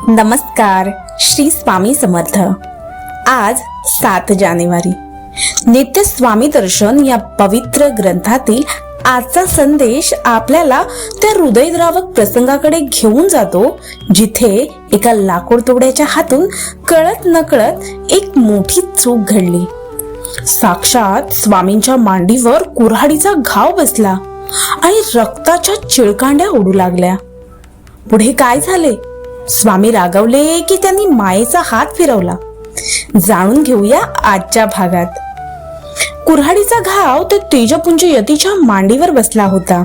नमस्कार. श्री स्वामी समर्थ. आज 7 जानेवारी. नित्य स्वामी दर्शन या पवित्र ग्रंथातील आजचा संदेश आपल्याला त्या हृदयद्रावक प्रसंगाकडे घेऊन जातो जिथे एका लाकूड तोड्याच्या हातून कळत नकळत एक मोठी चूक घडली. साक्षात स्वामींच्या मांडीवर कुऱ्हाडीचा घाव बसला आणि रक्ताच्या चिळकांड्या उडू लागल्या. पुढे काय झाले? स्वामी रागावले की त्यांनी मायेचा हात फिरवला? जाणून घेऊया आजच्या भागात. कुऱ्हाडीचा घाव त्या तेजपुंज यतीच्या मांडीवर बसला होता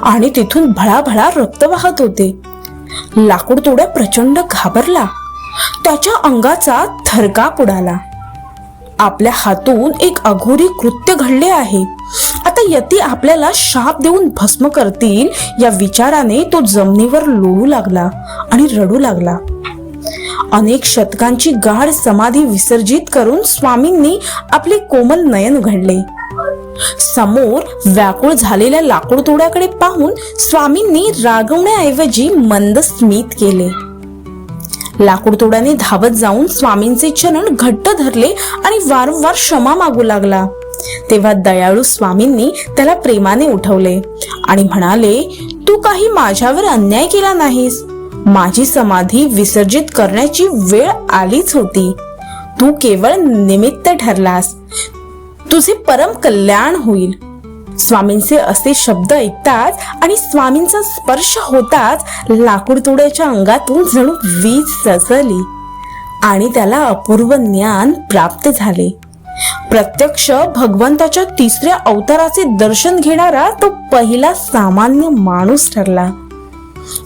आणि तिथून भळाभळा रक्त वाहत होते. लाकूड तोड्या प्रचंड घाबरला. त्याच्या अंगाचा थरकाप उडाला. आपल्या हातून एक अघोरी कृत्य घडले आहे. आता यती आपल्याला शाप देऊन भस्म करतील या विचाराने तो जमिनीवर लोळू लागला आणि रडू लागला. अनेक शतकांची गाढ समाधी विसर्जित करून स्वामींनी आपले कोमल नयन उघडले. समोर व्याकुळ झालेल्या लाकूड तोड्याकडे पाहून स्वामींनी रागवण्याऐवजी मंद स्मित केले. लाकूड तोड्याने धावत जाऊन स्वामींचे चरण घट्ट धरले आणि वारंवार क्षमा मागू लागला. तेव्हा दयाळू स्वामींनी त्याला प्रेमाने उठवले आणि म्हणाले, तू काही माझ्यावर अन्याय केला नाहीस. माझी समाधी विसर्जित करण्याची वेळ आलीच होती. तू केवळ निमित्त ठरलास. तुझे परम कल्याण होईल. स्वामींचे असे शब्द ऐकताच आणि स्वामींचा स्पर्श होताच लाकूड तोड्याच्या अंगातून जणू वीज सजली आणि त्याला अपूर्व ज्ञान प्राप्त झाले. प्रत्यक्ष भगवंताच्या 3ऱ्या अवताराचे दर्शन घेणारा तो पहिला सामान्य माणूस ठरला.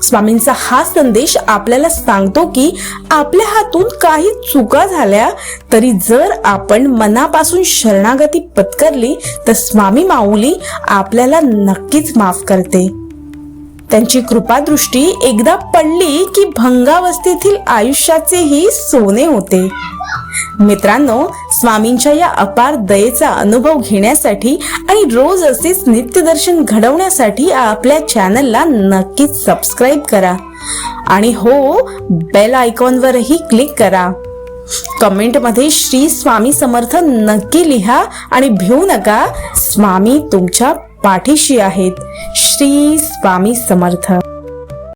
स्वामींचा हा संदेश आपल्याला सांगतो की आपल्या हातून काही चुका झाल्या तरी जर आपण मनापासून शरणागती पत्करली तर स्वामी माऊली आपल्याला नक्कीच माफ करते. त्यांची कृपादृष्टी एकदा पडली की भंगावस्थेतील आयुष्याचेही सोने होते. मित्रांनो, स्वामींच्या या अपार दयेचा अनुभव घेण्यासाठी आणि रोज असेच नित्यदर्शन घडवण्यासाठी आपल्या चॅनलला नक्कीच सबस्क्राईब करा आणि हो, बेल आयकॉनवरही क्लिक करा. कमेंटमध्ये श्री स्वामी समर्थ नक्की लिहा आणि भिवू नका. स्वामी तुमच्या पाठीशी आहेत. श्री स्वामी समर्थ.